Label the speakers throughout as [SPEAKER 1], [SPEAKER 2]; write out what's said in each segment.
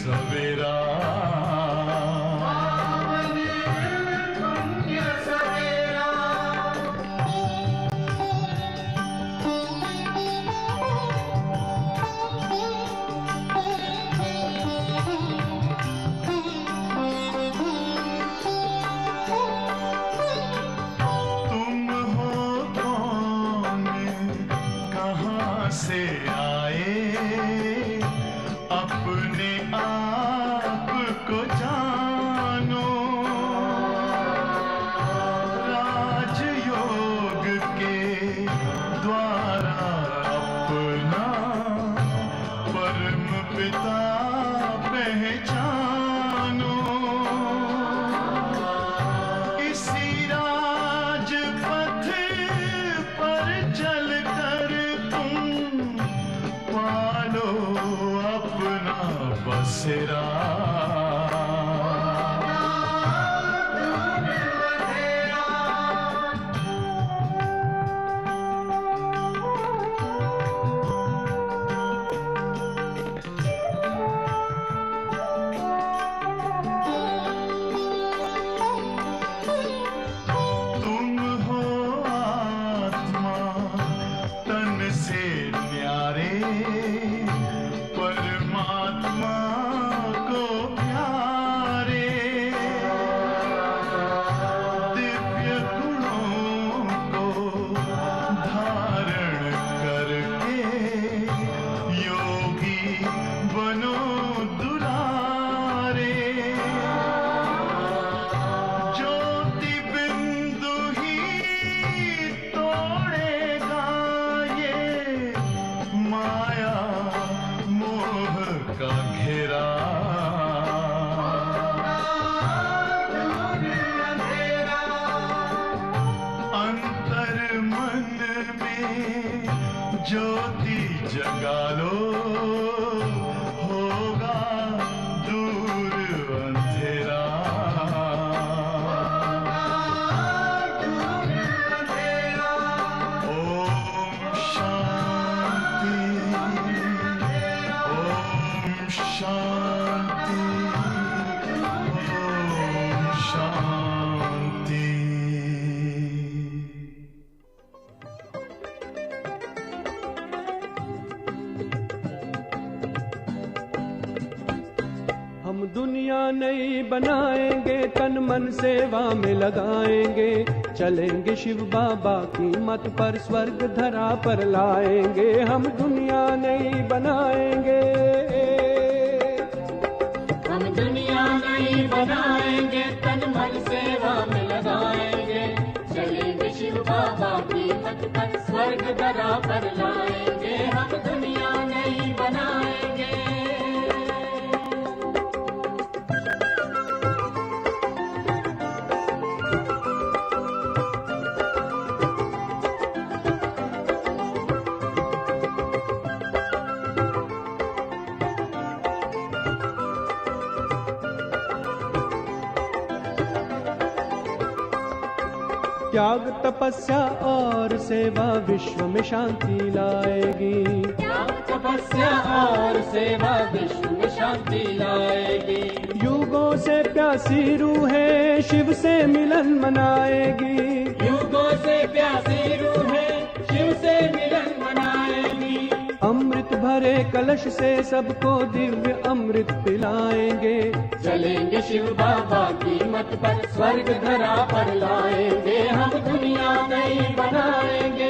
[SPEAKER 1] सवेरा। से आए अपने आप को जानो, राजयोग के द्वारा अपना परम पिता पहचानो। इसी राजपथ पर चलकर पालो अपना बसेरा। तुम हो आत्मा तन से न्यारे, परमात्मा को प्यारे। दिव्य गुणों को धारण करके योगी बनो दुलारे। ज्योति बिंदु ही तोड़ेगा ये माया मोह का घेरा। अंतर मन में ज्योति जगा लो, होगा दूर अंधेरा। ओम शांति, ओम शांति, ओम शांति।
[SPEAKER 2] हम दुनिया नई बनाएंगे, तन मन सेवा में लगाएंगे। चलेंगे शिव बाबा की मत पर, स्वर्ग धरा पर लाएंगे। हम दुनिया नई बनाएंगे,
[SPEAKER 3] हम दुनिया नई बनाएंगे, तन मन सेवा में लगाएंगे। चलेंगे शिव बाबा की मत पर, स्वर्ग धरा पर लाएंगे। हम दुनिया नई बनाएंगे।
[SPEAKER 2] त्याग तपस्या और सेवा विश्व में शांति लाएगी।
[SPEAKER 3] त्याग तपस्या और सेवा विश्व में शांति लाएगी।
[SPEAKER 2] युगों से प्यासी रूहें शिव से मिलन मनाएगी।
[SPEAKER 3] युगों से प्यासी रूहें शिव से मिलन मनाएगी।
[SPEAKER 2] अमृत भरे कलश से सबको दिव्य अमृत पिलाएंगे।
[SPEAKER 3] चलेंगे शिव बाबा की मत पर, स्वर्ग धरा पर लाएंगे। हम दुनिया नई बनाएंगे,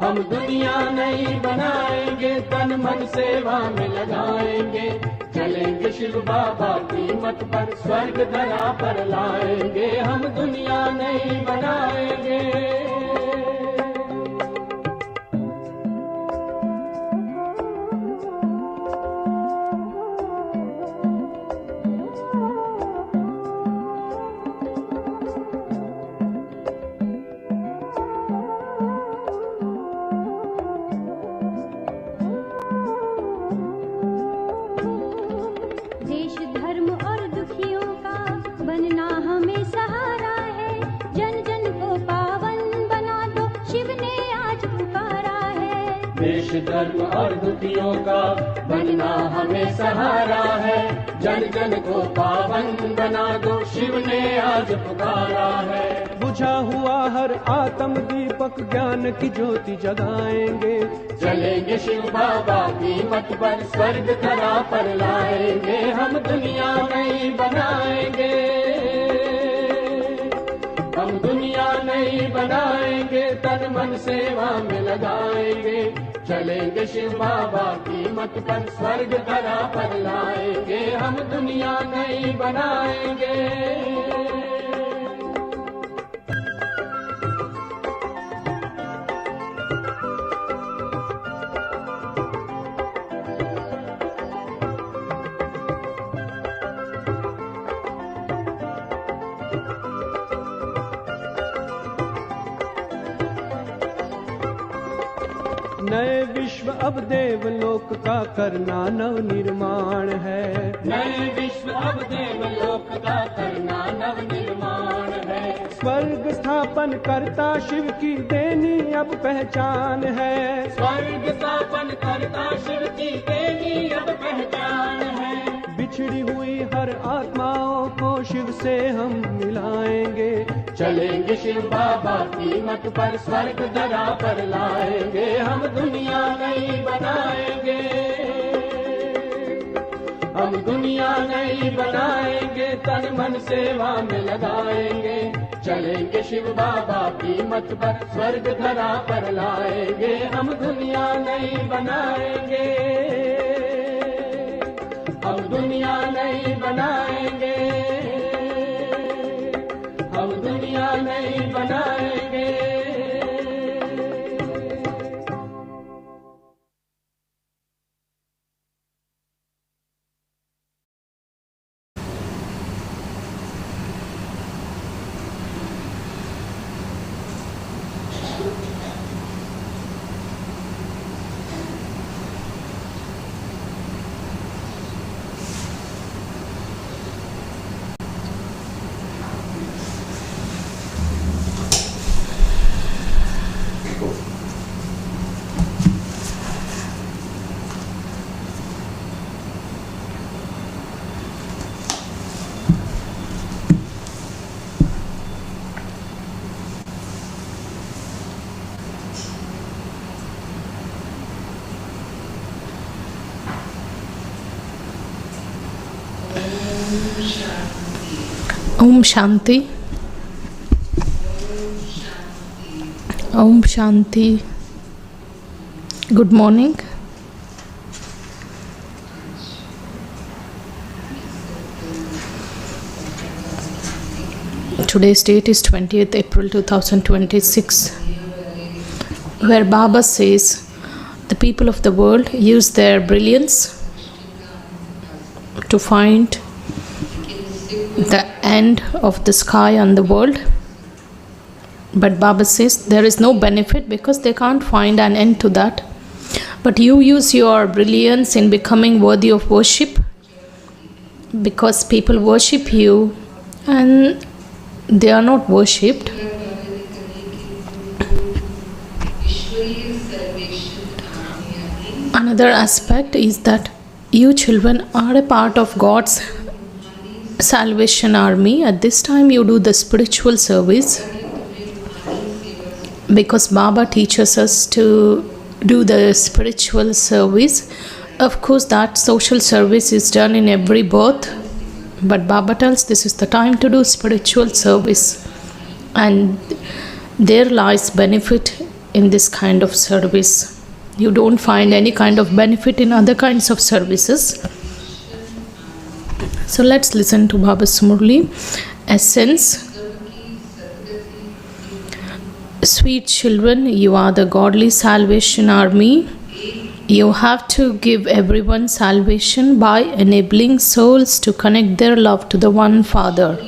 [SPEAKER 3] हम दुनिया नई बनाएंगे। तन मन सेवा में लगाएंगे। चलेंगे शिव बाबा की मत पर, स्वर्ग धरा पर लाएंगे। हम दुनिया नई बनाएंगे।
[SPEAKER 4] बनना हमें सहारा है, जन जन को पावन
[SPEAKER 3] देश धर्म और दुखियों का बनना हमें सहारा है। जन जन को पावन बना दो, शिव ने आज पुकारा है।
[SPEAKER 2] बुझा हुआ हर आत्म दीपक ज्ञान की ज्योति जगाएंगे।
[SPEAKER 3] चलेंगे शिव बाबा की मत पर, स्वर्ग धरा पर लाएंगे। हम दुनिया नई बनाएंगे, हम दुनिया नई बनाएंगे, तन मन सेवा में लगाएंगे। चलेंगे शिव बाबा की मत पर, स्वर्ग धरा पर लाएंगे। हम दुनिया नई बनाएंगे।
[SPEAKER 2] नए विश्व अब देवलोक का करना नव निर्माण है।
[SPEAKER 3] नए विश्व अब देवलोक का करना नव निर्माण है।
[SPEAKER 2] स्वर्ग स्थापन करता शिव की देनी अब पहचान है।
[SPEAKER 3] स्वर्ग स्थापन करता शिव की देनी अब पहचान है।
[SPEAKER 2] बिछड़ी हुई हर आत्माओं को शिव से हम मिलाएंगे।
[SPEAKER 3] चलेंगे शिव बाबा की मत पर, स्वर्ग धरा पर लाएंगे। हम दुनिया नई बनाएंगे, हम दुनिया नई बनाएंगे, तन मन सेवा में लगाएंगे। चलेंगे शिव बाबा की मत पर, स्वर्ग धरा पर लाएंगे। हम दुनिया नई बनाएंगे, हम दुनिया नई बनाएंगे, हम दुनिया नई बनाएंगे।
[SPEAKER 4] Om Shanti. Om Shanti. Good morning. Today's date is 20th April 2026, where Baba says the people of the world use their brilliance to find the end of the sky and the world. But Baba says there is no benefit because they can't find an end to that. But you use your brilliance in becoming worthy of worship, because people worship you and they are not worshipped. Another aspect is that you children are a part of God's salvation army. At this time you do the spiritual service, because Baba teaches us to do the spiritual service. Of course that social service is done in every birth, but Baba tells this is the time to do spiritual service, and there lies benefit in this kind of service. You don't find any kind of benefit in other kinds of services. So let's listen to Baba's Murli. Essence. Sweet children, you are the godly salvation army. You have to give everyone salvation by enabling souls to connect their love to the one Father.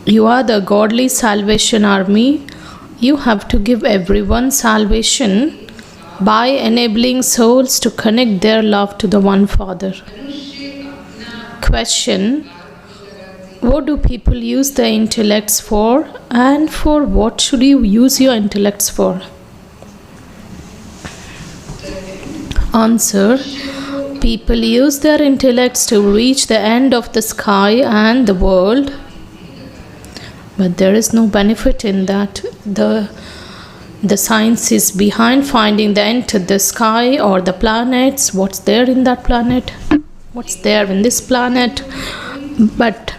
[SPEAKER 4] You are the godly salvation army. You have to give everyone salvation by enabling souls to connect their love to the one Father. Question: what do people use their intellects for, and for what should you use your intellects for? Answer. People use their intellects to reach the end of the sky and the world, but there is no benefit in that. The science is behind finding the end to the sky or the planets, what's there in that planet, what's there in this planet, but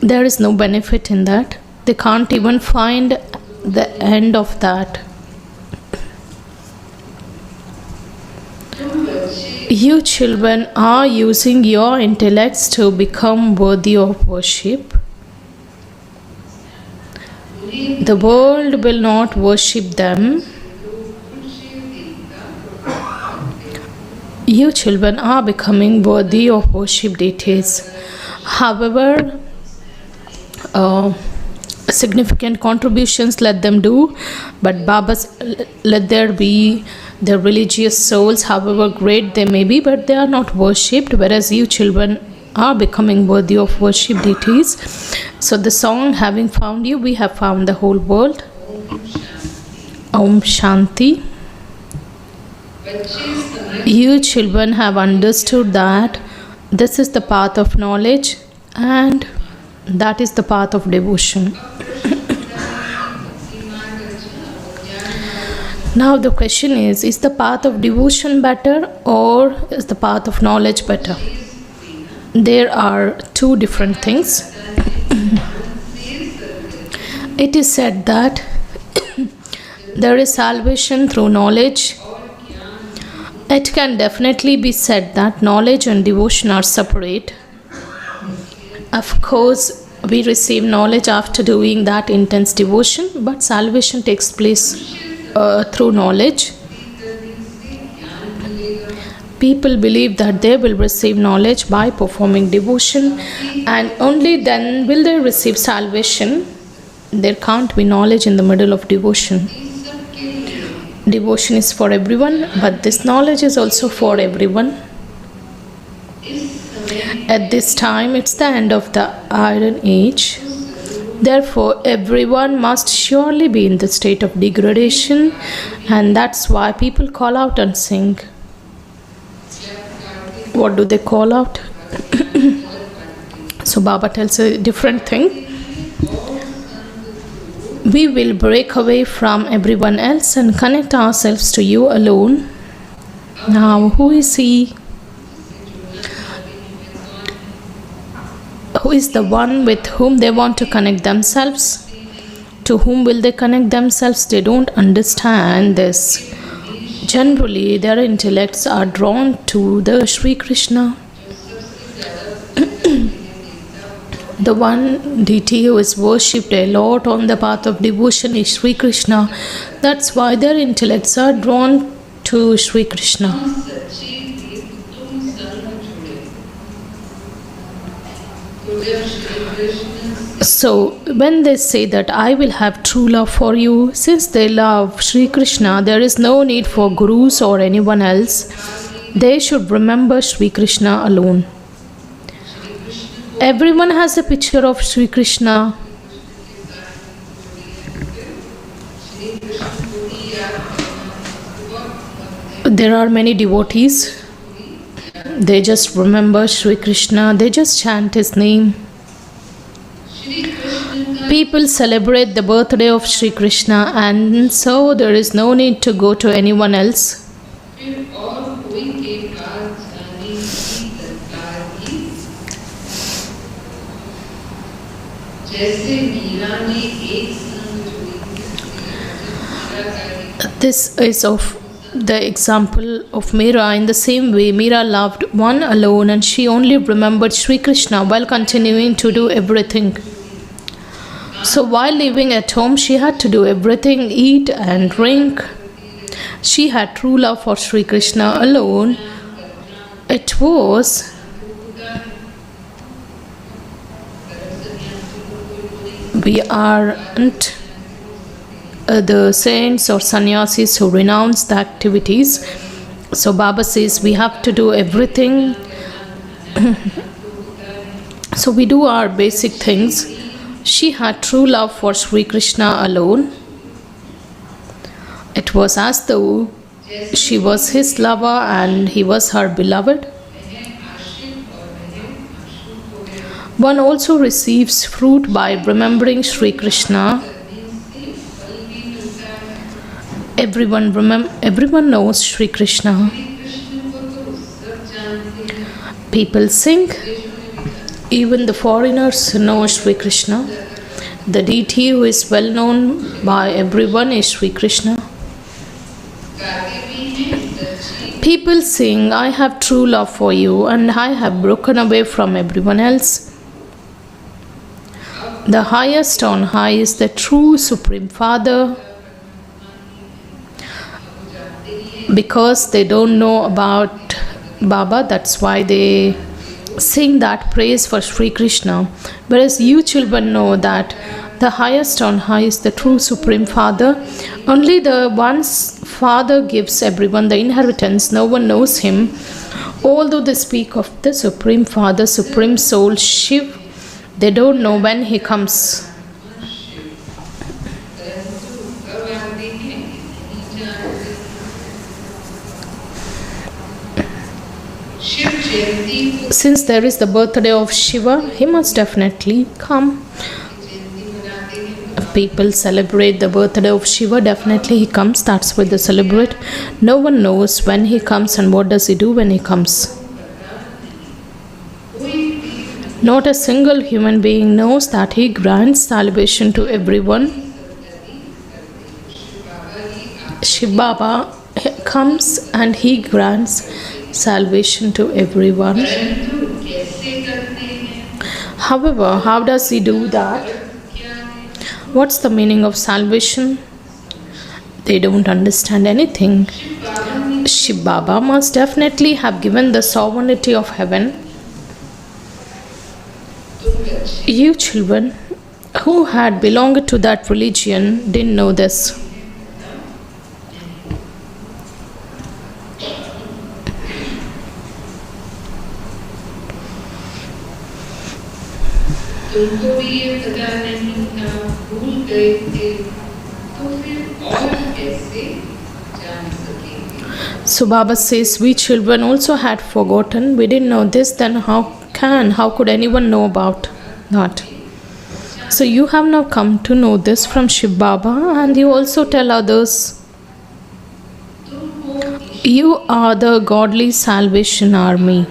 [SPEAKER 4] there is no benefit in that. They can't even find the end of that. You children are using your intellects to become worthy of worship. The world will not worship them. You children are becoming worthy of worship deities. However, significant contributions let them do, but Baba's let there be the religious souls, however great they may be, but they are not worshipped, whereas you children are becoming worthy of worship deities. So the song, having found you, we have found the whole world. Om Shanti. You children have understood that this is the path of knowledge and that is the path of devotion. Now the question is the path of devotion better or is the path of knowledge better? There are two different things. It is said that there is salvation through knowledge. It can definitely be said that knowledge and devotion are separate. Of course, we receive knowledge after doing that intense devotion, but salvation takes place through knowledge. People believe that they will receive knowledge by performing devotion, and only then will they receive salvation. There can't be knowledge in the middle of devotion. Devotion is for everyone, but this knowledge is also for everyone. At this time, it's the end of the Iron Age. Therefore, everyone must surely be in the state of degradation, and that's why people call out and sing. What do they call out? So Baba tells a different thing. We will break away from everyone else and connect ourselves to you alone. Now, who is he? Who is the one with whom they want to connect themselves? To whom will they connect themselves? They don't understand this. Generally, their intellects are drawn to the Sri Krishna. The one deity who is worshipped a lot on the path of devotion is Sri Krishna. That's why their intellects are drawn to Sri Krishna. So, when they say that I will have true love for you, since they love Sri Krishna, there is no need for gurus or anyone else. They should remember Sri Krishna alone. Everyone has a picture of Sri Krishna. There are many devotees. They just remember Sri Krishna. They just chant his name. People celebrate the birthday of Sri Krishna, and so there is no need to go to anyone else. This is of the example of Meera. In the same way, Meera loved one alone and she only remembered Sri Krishna while continuing to do everything. So while living at home, she had to do everything, eat and drink. She had true love for Sri Krishna alone. It was we aren't the saints or sannyasis who renounce the activities. So Baba says we have to do everything. So we do our basic things. She had true love for Sri Krishna alone. It was as though she was his lover and he was her beloved. One also receives fruit by remembering Sri Krishna. Everyone knows Sri Krishna. People sing. Even the foreigners know Sri Krishna. The deity who is well known by everyone is Sri Krishna. People sing, I have true love for you and I have broken away from everyone else. The highest on high is the true Supreme Father. Because they don't know about Baba, that's why they sing that praise for Sri Krishna. Whereas you children know that the highest on high is the true Supreme Father. Only the one's Father gives everyone the inheritance. No one knows him. Although they speak of the Supreme Father, Supreme Soul, Shiv, they don't know when he comes. Since there is the birthday of Shiva, he must definitely come. If people celebrate the birthday of Shiva, definitely he comes. That's why they celebrate. No one knows when he comes and what does he do when he comes. Not a single human being knows that he grants salvation to everyone. Shiv Baba comes and he grants salvation to everyone. However, how does he do that? What's the meaning of salvation? They don't understand anything. Shiv Baba must definitely have given the sovereignty of heaven. You children who had belonged to that religion didn't know this.
[SPEAKER 5] तुमको भी ये पता नहीं था, भूल गए थे, तो फिर और कैसे जान सकेंगे?
[SPEAKER 4] So Baba says, we children also had forgotten. We didn't know this, then how could anyone know about that? So you have now come to know this from Shiv Baba, and you also tell others. You are the godly salvation army.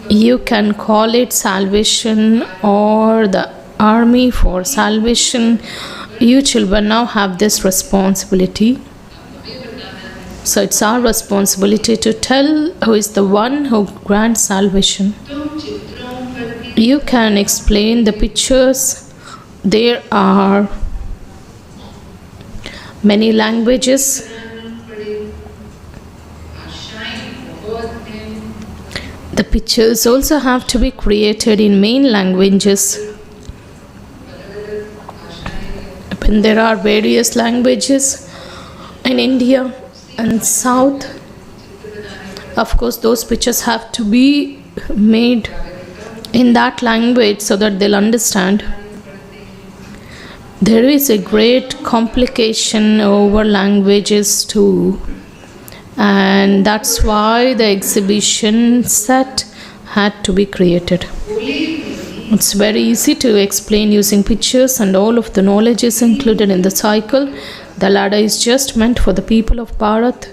[SPEAKER 4] You can call it salvation or the army for salvation. You children now have this responsibility. So it's our responsibility to tell who is the one who grants salvation. You can explain the pictures. There are many languages. The pictures also have to be created in main languages. When there are various languages in India and South, of course those pictures have to be made in that language so that they'll understand. There is a great complication over languages too. And that's why the exhibition set had to be created. It's very easy to explain using pictures, and all of the knowledge is included in the cycle. The ladder is just meant for the people of Bharat,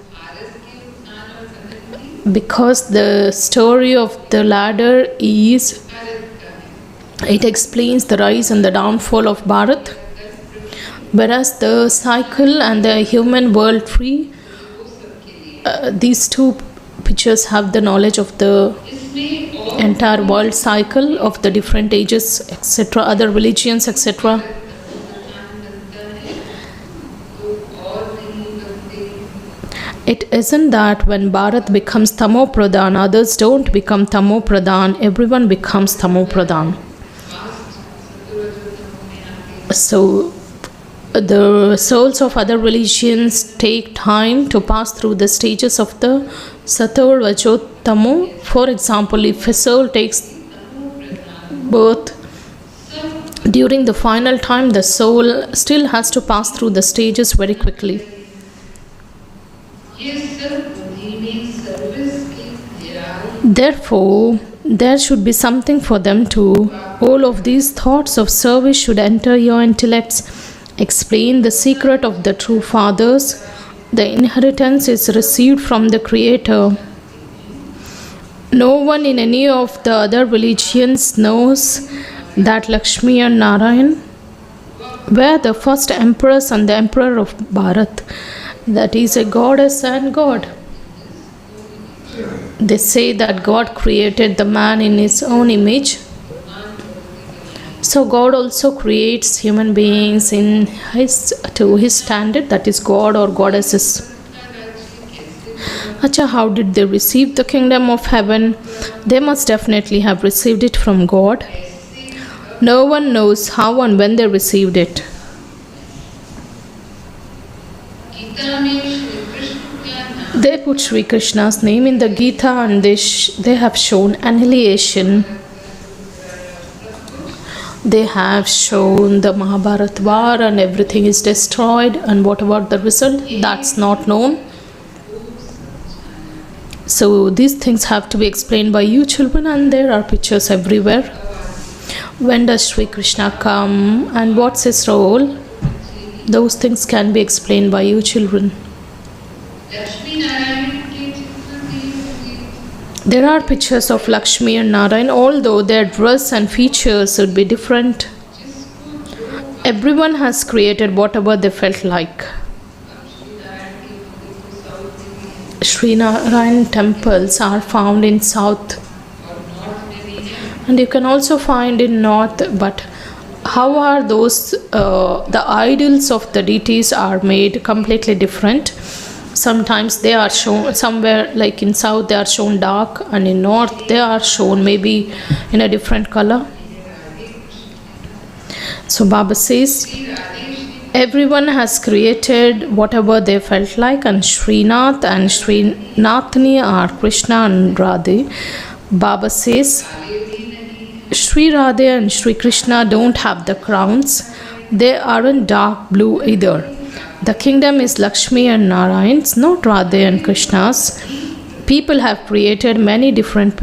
[SPEAKER 4] because the story of the ladder is, it explains the rise and the downfall of Bharat, whereas the cycle and the human world tree, these two pictures have the knowledge of the entire world cycle of the different ages, etc., other religions, etc. It isn't that when Bharat becomes Tamo Pradhan, others don't become Tamo Pradhan, everyone becomes Tamo Pradhan. So the souls of other religions take time to pass through the stages of the Sator, Vajo, Tamo. For example, if a soul takes birth during the final time, the soul still has to pass through the stages very quickly.
[SPEAKER 5] ये सब बुद्धि में service की ध्यान
[SPEAKER 4] Therefore, there should be something for them too. All of these thoughts of service should enter your intellects. Explain the secret of the true fathers. The inheritance is received from the Creator. No one in any of the other religions knows that Lakshmi and Narayan were the first empress and the emperor of Bharat, that is a goddess and God. They say that God created the man in his own image. So God also creates human beings in to his standard, that is God or goddesses. Acha, how did they receive the kingdom of heaven? They must definitely have received it from God. No one knows how and when they received it.
[SPEAKER 5] Gita में श्री कृष्ण का नाम
[SPEAKER 4] They put Sri Krishna's name in the Gita and they have shown annihilation. They have shown the Mahabharata war and everything is destroyed, and what about the result? That's not known. So these things have to be explained by you children, and there are pictures everywhere. When does Sri Krishna come and what's his role? Those things can be explained by you children.
[SPEAKER 5] Lakshmi Narayan के चित्र दिए हुए
[SPEAKER 4] There are pictures of Lakshmi and Narayan, although their dress and features would be different. Everyone has created whatever they felt like. Sri Narayan temples are found in south, and you can also find in north, but how are those the idols of the deities are made completely different. Sometimes they are shown somewhere, like in south they are shown dark, and in north they are shown maybe in a different color. So Baba says everyone has created whatever they felt like, and Srinath and Srinathni are Krishna and Radhe. Baba says Sri Radhe and Sri Krishna don't have the crowns. They aren't dark blue either. The kingdom is Lakshmi and Narayan's, not Radhe and Krishna's. People have created many different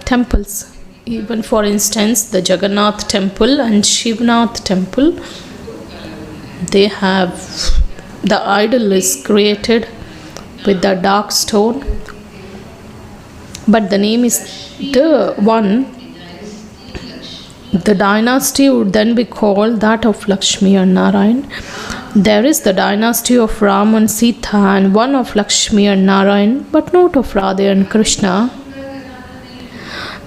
[SPEAKER 4] temples. Even for instance, the Jagannath temple and Shivnath temple, they have the idol is created with the dark stone, but the name is the one. The dynasty would then be called that of Lakshmi and Narayan. There is the dynasty of Ram and Sita and one of Lakshmi and Narayan, but not of Radha and Krishna.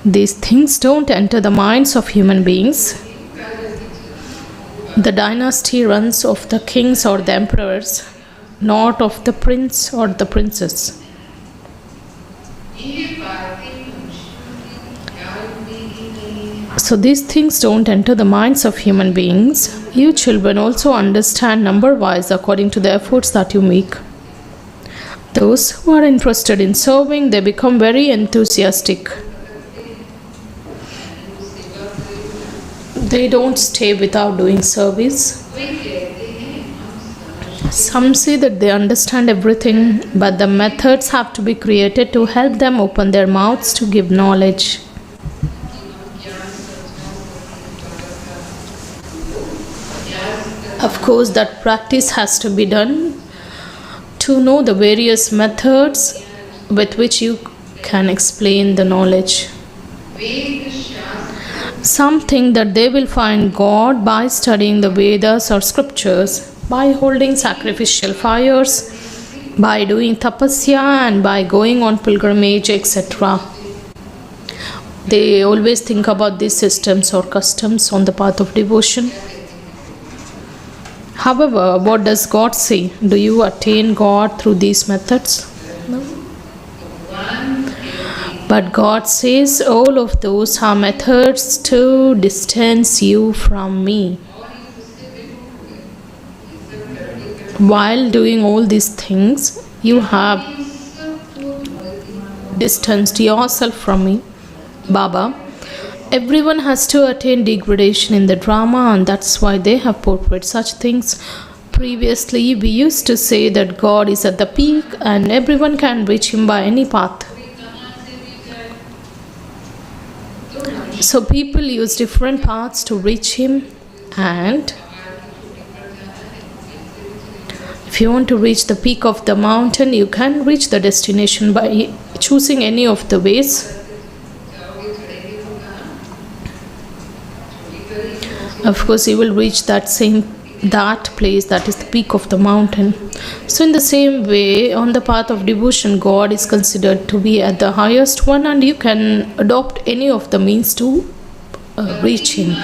[SPEAKER 4] These things don't enter the minds of human beings. The dynasty runs of the kings or the emperors, not of the prince or the princess.
[SPEAKER 5] ये बातें मनुष्यों की ज्ञान में ही नहीं है।
[SPEAKER 4] So these things don't enter the minds of human beings. You children also understand number-wise according to the efforts that you make. Those who are interested in serving, they become very enthusiastic. They don't stay without doing service.
[SPEAKER 5] कोई कहते हैं हम
[SPEAKER 4] Some say that they understand everything, but the methods have to be created to help them open their mouths to give knowledge. Of course, that practice has to be done to know the various methods with which you can explain the knowledge.
[SPEAKER 5] वेद शास्त्र
[SPEAKER 4] Some think that they will find God by studying the Vedas or scriptures, by holding sacrificial fires, by doing tapasya, and by going on pilgrimage, etc. They always think about these systems or customs on the path of devotion. However, what does God say? Do you attain God through these methods? No. But God says all of those are methods to distance you from me. While doing all these things, you have distanced yourself from me. Baba, everyone has to attain degradation in the drama, and that's why they have portrayed such things. Previously, we used to say that God is at the peak and everyone can reach Him by any path. So people use different paths to reach Him, and if you want to reach the peak of the mountain, you can reach the destination by choosing any of the ways. Of course, you will reach that place, that is the peak of the mountain. So in the same way, on the path of devotion, God is considered to be at the highest one, and you can adopt any of the means to reach Him.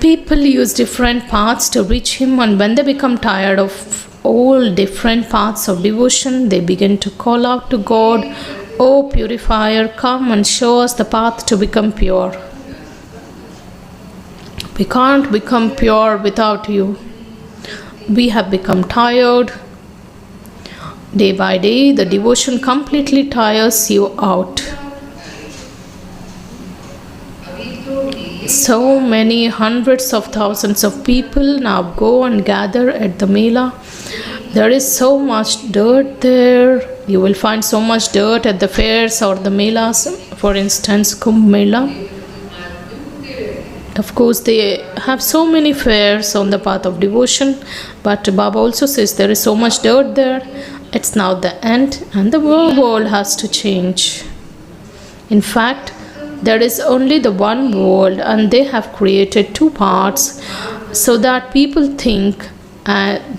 [SPEAKER 4] People use different paths to reach Him, and when they become tired of all different paths of devotion, they begin to call out to God, "O purifier, come and show us the path to become pure. We can't become pure without you. We have become tired. Day by day, the devotion completely tires you out." So many hundreds of thousands of people now go and gather at the Mela. There is so much dirt there. You will find so much dirt at the fairs or the Melas, for instance, Kumbh Mela. Of course, they have so many fairs on the path of devotion, but Baba also says there is so much dirt there. It's now the end, and the world has to change. In fact, there is only the one world, and they have created two parts so that people think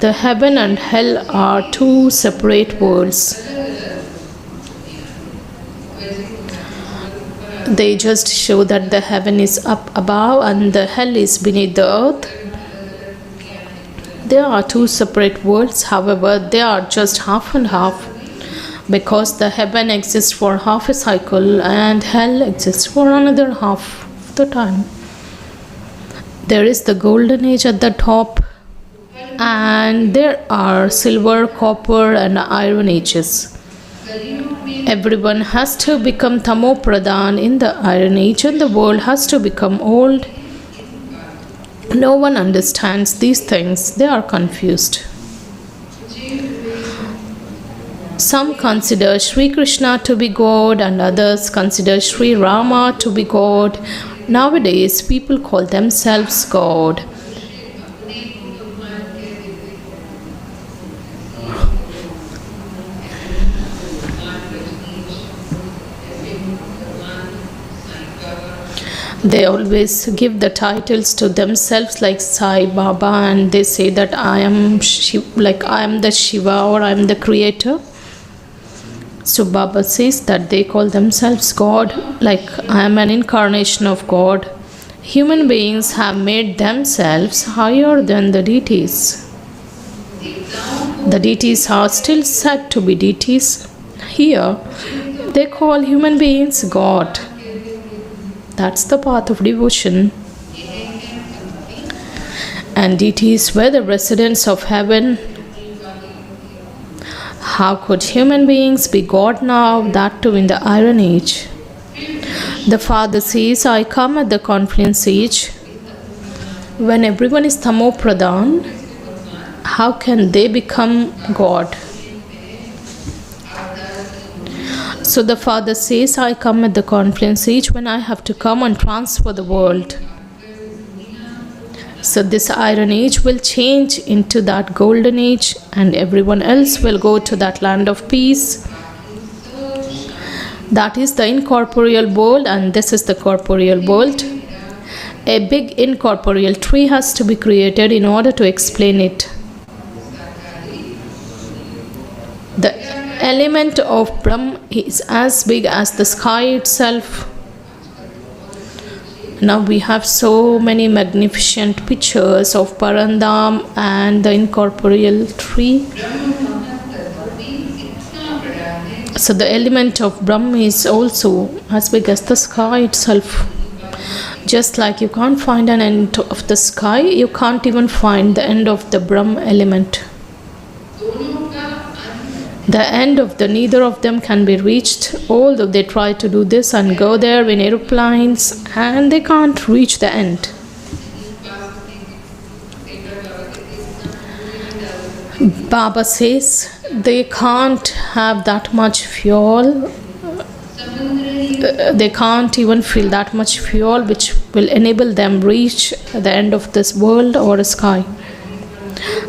[SPEAKER 4] the heaven and hell are two separate worlds. They just show that the heaven is up above and the hell is beneath the earth. There are two separate worlds, however, they are just half and half, because the heaven exists for half a cycle and hell exists for another half of the time. There is the golden age at the top, and there are silver, copper, and iron ages. Everyone has to become Tamo Pradhan in the Iron Age, and the world has to become old. No one understands these things, they are confused. Some consider Sri Krishna to be God, and others consider Sri Rama to be God. Nowadays, people call themselves God. They always give the titles to themselves like Sai Baba, and they say that I am the Shiva, or I am the creator. So Baba says that they call themselves God, like I am an incarnation of God. Human beings have made themselves higher than the deities. The deities are still said to be deities. Here, they call human beings God. That's the path of devotion. And deities were the residents of heaven. How could human beings be God now, that too in the Iron Age? The Father says, I come at the confluence age. When everyone is Tamo Pradhan, how can they become God? So the Father says, I come at the confluence age when I have to come and transfer the world. So this Iron Age will change into that Golden Age, and everyone else will go to that land of peace. That is the incorporeal world, and this is the corporeal world. A big incorporeal tree has to be created in order to explain it. The element of Brahma is as big as the sky itself. Now we have so many magnificent pictures of Parandam and the incorporeal tree. So the element of Brahma is also as big as the sky itself. Just like you can't find an end of the sky, you can't even find the end of the Brahma element. The end of neither of them can be reached, although they try to do this and go there in aeroplanes, and they can't reach the end. Baba says they can't have that much fuel. They can't even feel that much fuel which will enable them reach the end of this world or sky.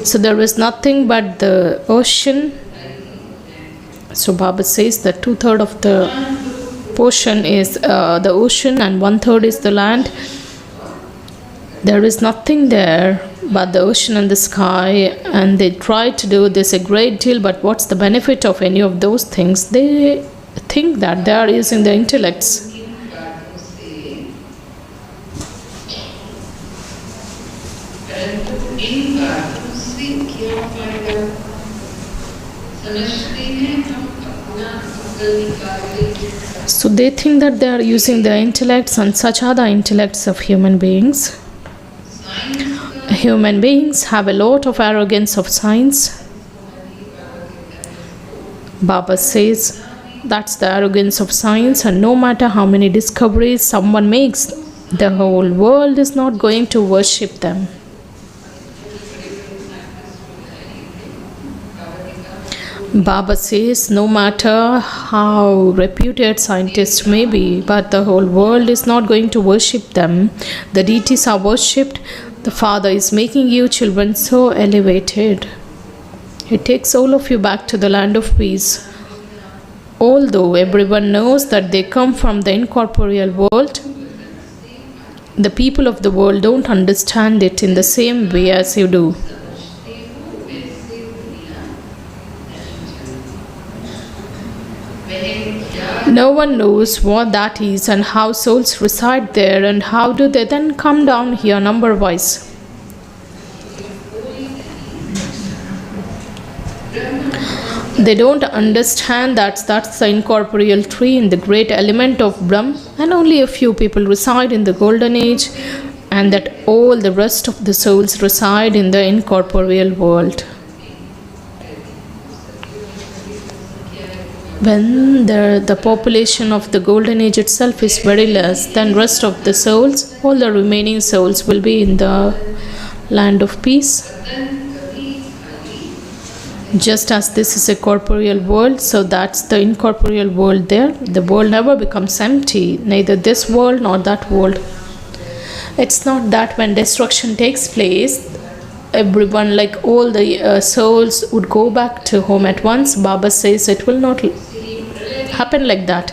[SPEAKER 4] So there is nothing but the ocean. So Baba says that 2/3 of the portion is the ocean and 1/3 is the land. There is nothing there but the ocean and the sky, and they try to do this a great deal, but what's the benefit of any of those things? They think that they are using their intellects. So they think that they are using their intellects, and such are the intellects of human beings. Human beings have a lot of arrogance of science. Baba says that's the arrogance of science, and no matter how many discoveries someone makes, the whole world is not going to worship them. Baba says no matter how reputed scientists may be, but the whole world is not going to worship them. The deities are worshipped. The Father is making you children so elevated. He takes all of you back to the land of peace. Although everyone knows that they come from the incorporeal world, the people of the world don't understand it in the same way as you do. No one knows what that is and how souls reside there, and how do they then come down here number wise. They don't understand that that's the incorporeal tree in the great element of Brahma, and only a few people reside in the golden age, and that all the rest of the souls reside in the incorporeal world. When the population of the golden age itself is very less, then rest of the souls, all the remaining souls will be in the land of peace. Just as this is a corporeal world, so that's the incorporeal world there. The world never becomes empty, neither this world nor that world. It's not that when destruction takes place, everyone, like all the souls, would go back to home at once. Baba says it will not happen like that.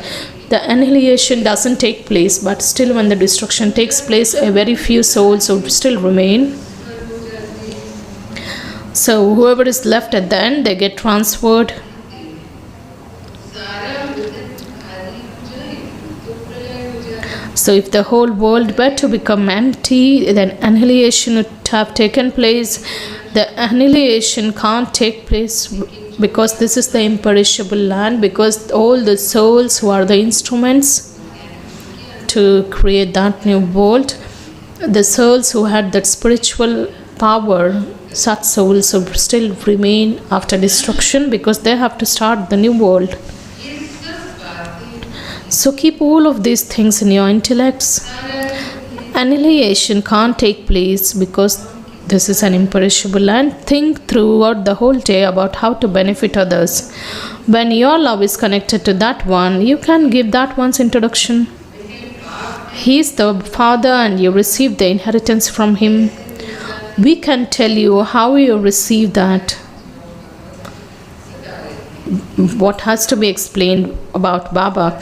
[SPEAKER 4] The annihilation doesn't take place, but still when the destruction takes place, a very few souls would still remain. So whoever is left at the end, they get transferred. So if the whole world were to become empty, then annihilation would have taken place. The annihilation can't take place because this is the imperishable land, because all the souls who are the instruments to create that new world, the souls who had that spiritual power, such souls will still remain after destruction because they have to start the new world. So keep all of these things in your intellects. Annihilation can't take place because this is an imperishable land. Think throughout the whole day about how to benefit others. When your love is connected to that one, you can give that one's introduction. He is the Father and you receive the inheritance from him. We can tell you how you receive that. What has to be explained about Baba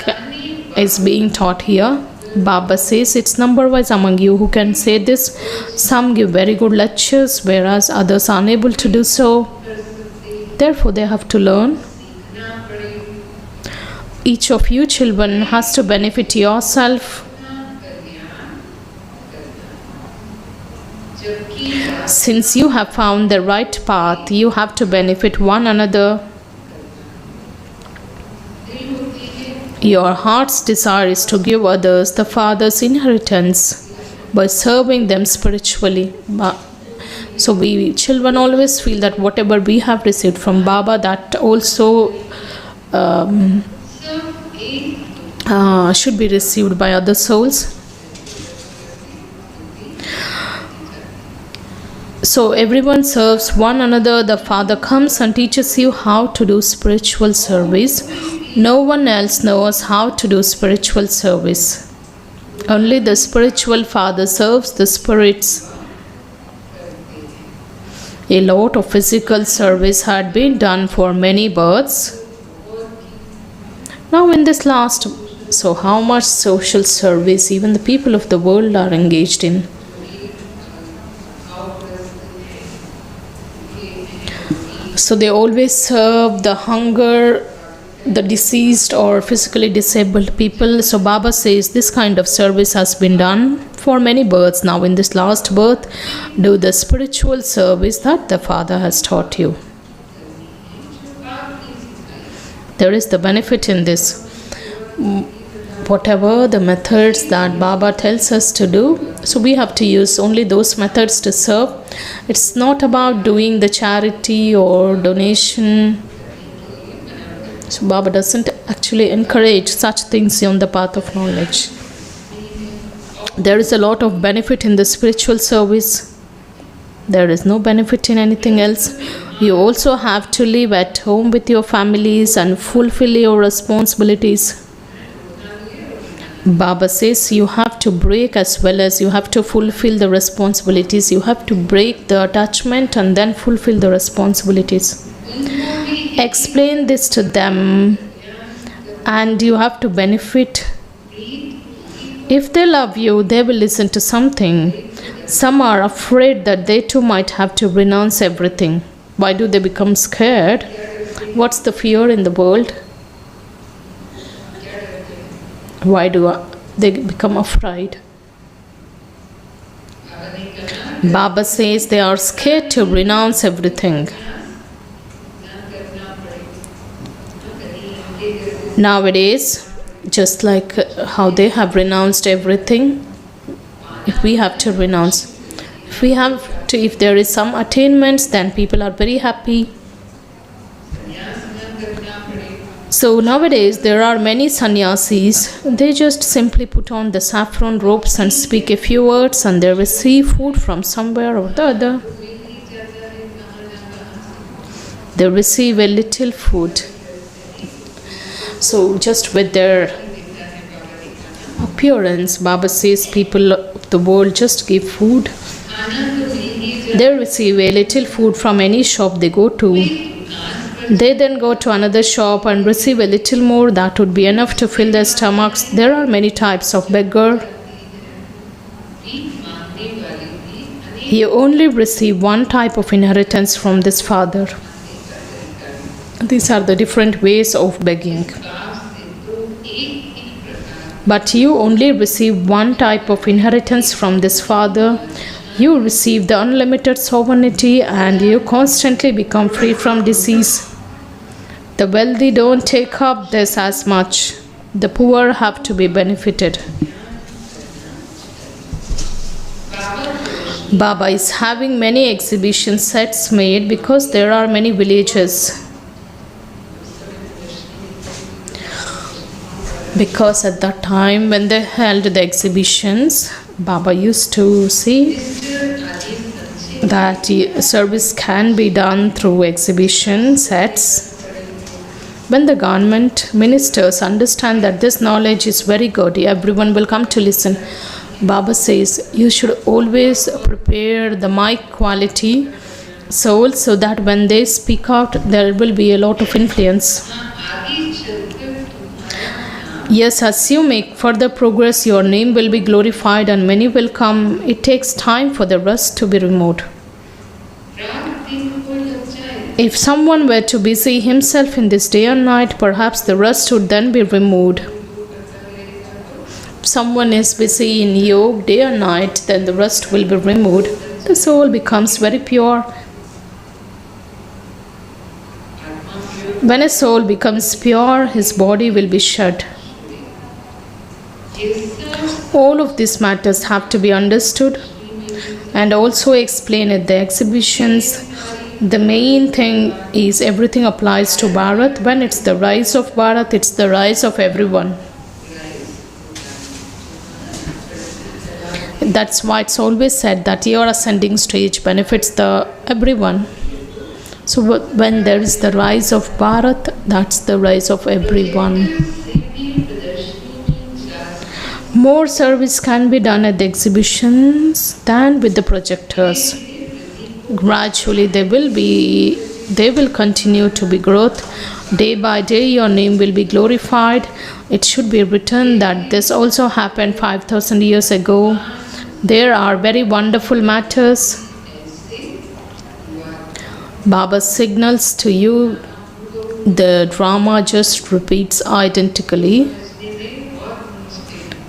[SPEAKER 4] is being taught here. Baba says it's number wise among you who can say this. Some give very good lectures, whereas others are unable to do so. Therefore, they have to learn. Each of you children has to benefit yourself. Since you have found the right path, you have to benefit one another. Your heart's desire is to give others the Father's inheritance by serving them spiritually. So we children always feel that whatever we have received from Baba, that also should be received by other souls. So everyone serves one another. The Father comes and teaches you how to do spiritual service. No one else knows how to do spiritual service. Only the spiritual Father serves the spirits. A lot of physical service had been done for many births. Now in this last, so how much social service even the people of the world are engaged in? So they always serve the hunger, the deceased or physically disabled people. So Baba says this kind of service has been done for many births. Now in this last birth, do the spiritual service that the Father has taught you. There is the benefit in this. Whatever the methods that Baba tells us to do, so we have to use only those methods to serve. It's not about doing the charity or donation. So Baba doesn't actually encourage such things on the path of knowledge. There is a lot of benefit in the spiritual service. There is no benefit in anything else. You also have to live at home with your families and fulfill your responsibilities. Baba says you have to break as well as you have to fulfill the responsibilities. You have to break the attachment and then fulfill the responsibilities. Explain this to them and you have to benefit. If they love you, they will listen to something. Some are afraid that they too might have to renounce everything. Why do they become scared? What's the fear in the world? Why do they become afraid? Baba says they are scared to renounce everything. Nowadays, just like how they have renounced everything, if we have to renounce, if there is some attainments, then people are very happy. So nowadays there are many sannyasis. They just simply put on the saffron robes and speak a few words and they receive food from somewhere or the other. They receive a little food. So just with their appearance, Baba says people of the world just give food. They receive a little food from any shop they go to. They then go to another shop and receive a little more. That would be enough to fill their stomachs. There are many types of beggar. You only receive one type of inheritance from this Father. These are the different ways of begging. But you only receive one type of inheritance from this Father. You receive the unlimited sovereignty and you constantly become free from disease. The wealthy don't take up this as much. The poor have to be benefited. Baba is having many exhibition sets made because there are many villages. Because at that time when they held the exhibitions, Baba used to see that service can be done through exhibition sets. When the government ministers understand that this knowledge is very good, everyone will come to listen. Baba says you should always prepare the mic quality soul so that when they speak out, there will be a lot of influence. Yes, as you make further progress, your name will be glorified and many will come. It takes time for the rust to be removed. If someone were to busy himself in this day and night, perhaps the rust would then be removed. If someone is busy in yoga day and night, then the rust will be removed. The soul becomes very pure. When a soul becomes pure, his body will be shed. All of these matters have to be understood and also explained at the exhibitions. The main thing is everything applies to Bharat. When it's the rise of Bharat, it's the rise of everyone. That's why it's always said that your ascending stage benefits the everyone. So when there is the rise of Bharat, that's the rise of everyone. More service can be done at the exhibitions than with the projectors. Gradually they will continue to be growth. Day by day your name will be glorified. It should be written that this also happened 5,000 years ago. There are very wonderful matters. Baba signals to you, the drama just repeats identically.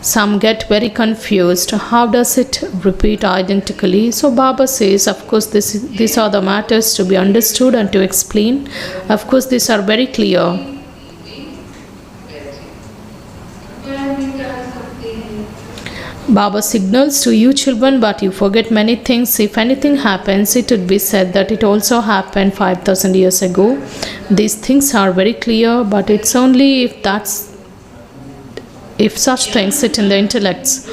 [SPEAKER 4] Some get very confused. How does it repeat identically? So Baba says, of course, these are the matters to be understood and to explain. Of course, these are very clear. Baba signals to you children, but you forget many things. If anything happens, it would be said that it also happened 5,000 years ago. These things are very clear, but it's only if such things sit in the intellects.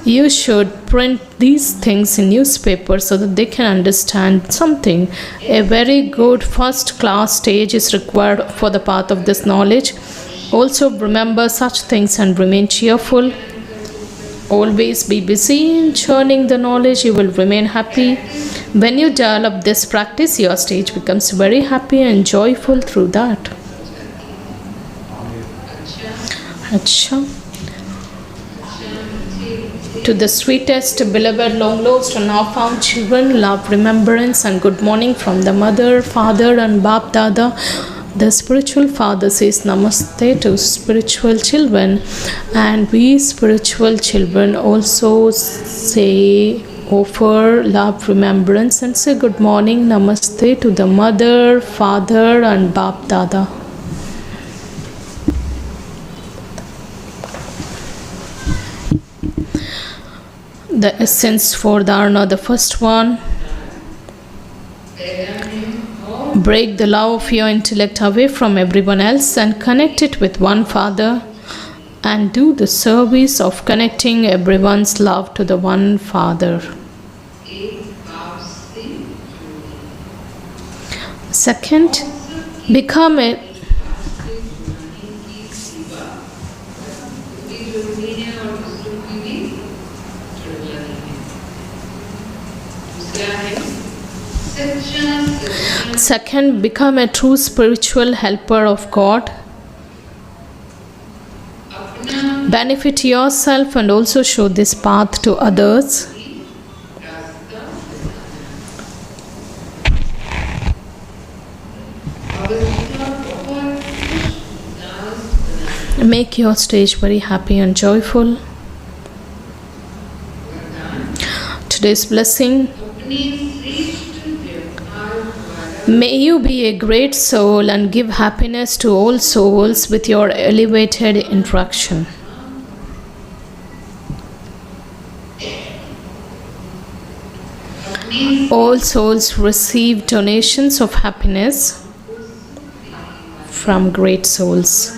[SPEAKER 4] You should print these things in newspapers so that they can understand something. A very good first class stage is required for the path of this knowledge. Also remember such things and remain cheerful. Always be busy in churning the knowledge. You will remain happy. When you develop this practice, your stage becomes very happy and joyful through that. Acha. To the sweetest, beloved, long-lost and now found children, love, remembrance and good morning from the mother, father and Bap Dada. The spiritual father says namaste to spiritual children, and we spiritual children also offer love, remembrance and say good morning, namaste to the mother, father and Bap Dada. The essence for Dharana, the first one. Break the love of your intellect away from everyone else and connect it with one Father, and do the service of connecting everyone's love to the one Father. Second, become a Second, become a true spiritual helper of God. Benefit yourself and also show this path to others. Make your stage very happy and joyful. Today's blessing. May you be a great soul and give happiness to all souls with your elevated interaction. All souls receive donations of happiness from great souls.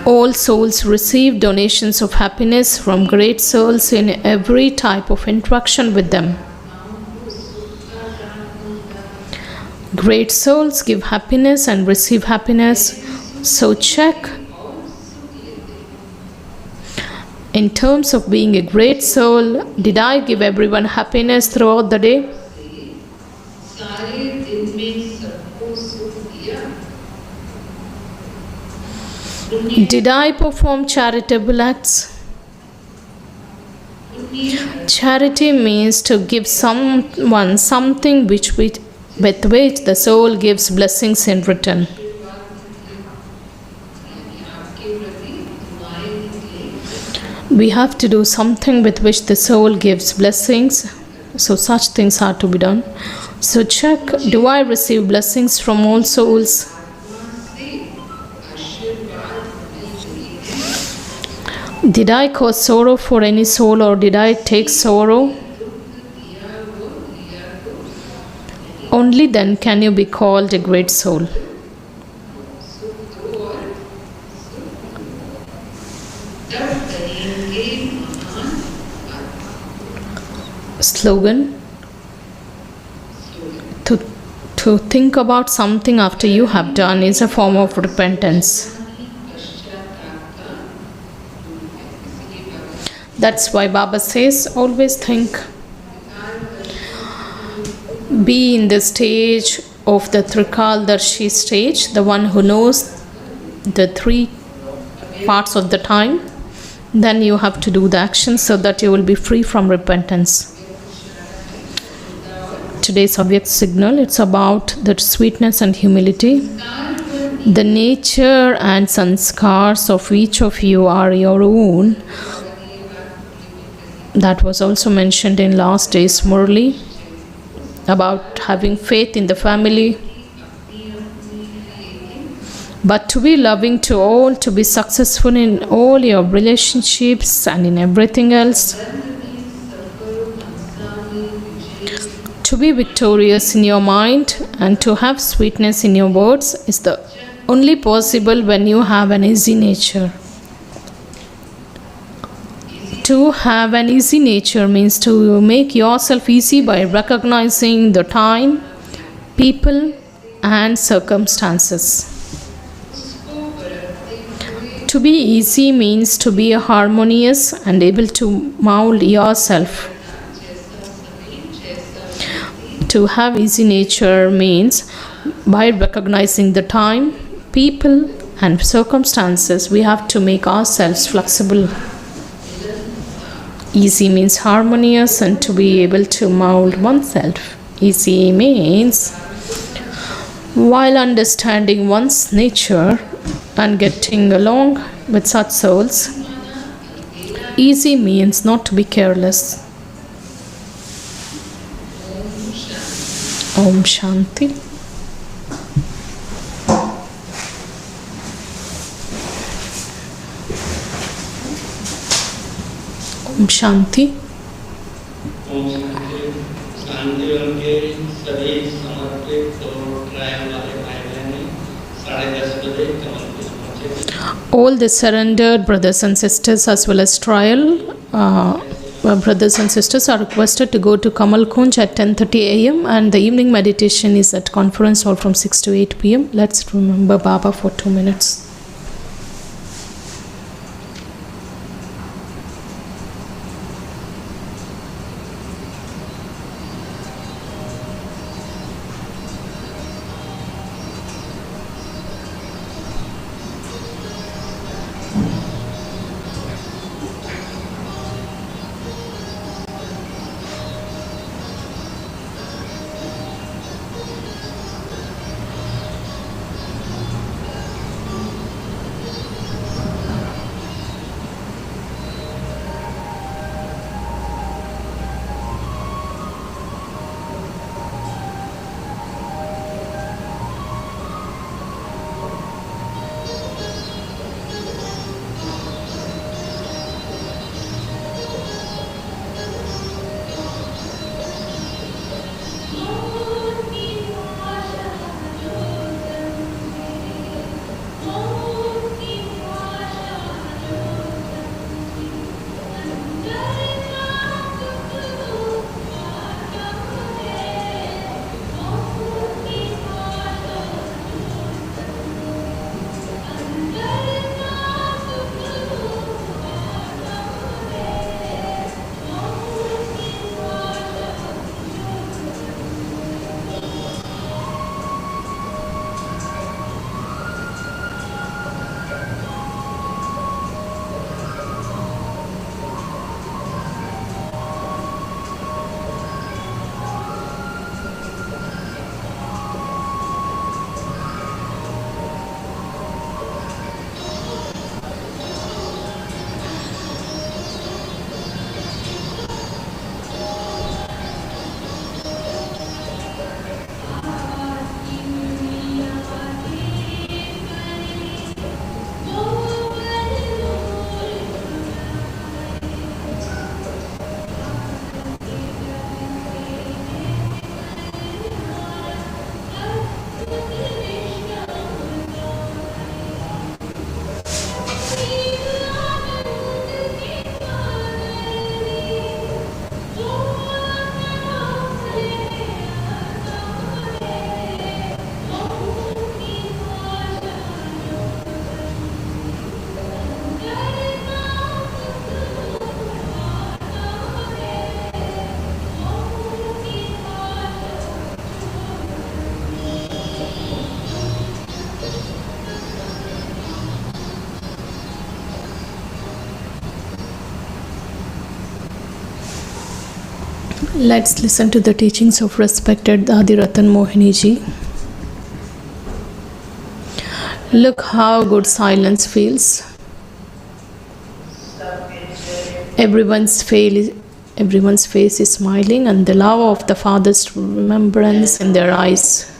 [SPEAKER 4] All souls receive donations of happiness from great souls in every type of interaction with them. Great souls give happiness and receive happiness. So check. In terms of being a great soul, did I give everyone happiness throughout the day? Did I perform charitable acts? Charity means to give someone something with which the soul gives blessings in return. We have to do something with which the soul gives blessings. So such things are to be done. So check, do I receive blessings from all souls? Did I cause sorrow for any soul, or did I take sorrow? Only then can you be called a great soul. slogan. To think about something after you have done is a form of repentance. That's why Baba says, always think. Be in the stage of the Trikaldarshi stage, the one who knows the three parts of the time. Then you have to do the action so that you will be free from repentance. Today's Avyak signal, it's about the sweetness and humility. The nature and sanskars of each of you are your own. That was also mentioned in last day's Murli, about having faith in the family. But to be loving to all, to be successful in all your relationships and in everything else. To be victorious in your mind and to have sweetness in your words is the only possible when you have an easy nature. To have an easy nature means to make yourself easy by recognizing the time, people, and circumstances. To be easy means to be harmonious and able to mold yourself. To have easy nature means by recognizing the time, people, and circumstances, we have to make ourselves flexible. Easy means harmonious and to be able to mold oneself. Easy means while understanding one's nature and getting along with such souls. Easy means not to be careless. Om Shanti. Om Shanti.
[SPEAKER 6] ओम शांतिवन के सभी समर्पित और trial वाले भाई बहनें 10:30 बजे कमल कुंज पहुंचे।
[SPEAKER 4] All the surrendered brothers and sisters as well as trial brothers and sisters are requested to go to Kamal Kunj at 10:30 a.m. and the evening meditation is at conference hall from 6 to 8 p.m. Let's remember Baba for 2 minutes. Let's listen to the teachings of respected Dadi Ratan Mohini ji. Look how good silence feels. Everyone's face is smiling, and the love of the Father's remembrance in their eyes.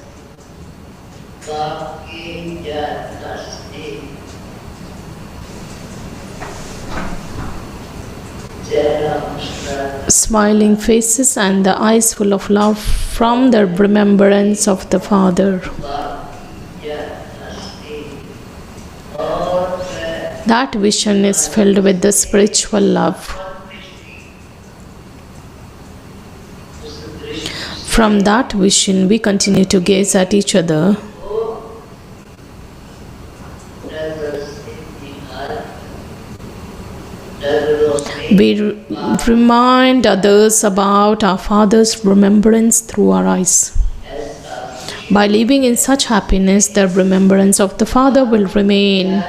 [SPEAKER 4] Smiling faces and the eyes full of love from the remembrance of the Father. That vision is filled with the spiritual love. From that vision, we continue to gaze at each other. We remind others about our Father's remembrance through our eyes. By living in such happiness, the remembrance of the Father will remain.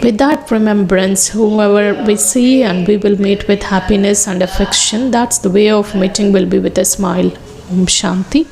[SPEAKER 4] With that remembrance, whoever we see and we will meet with happiness and affection. That's the way of meeting will be with a smile. Om Shanti.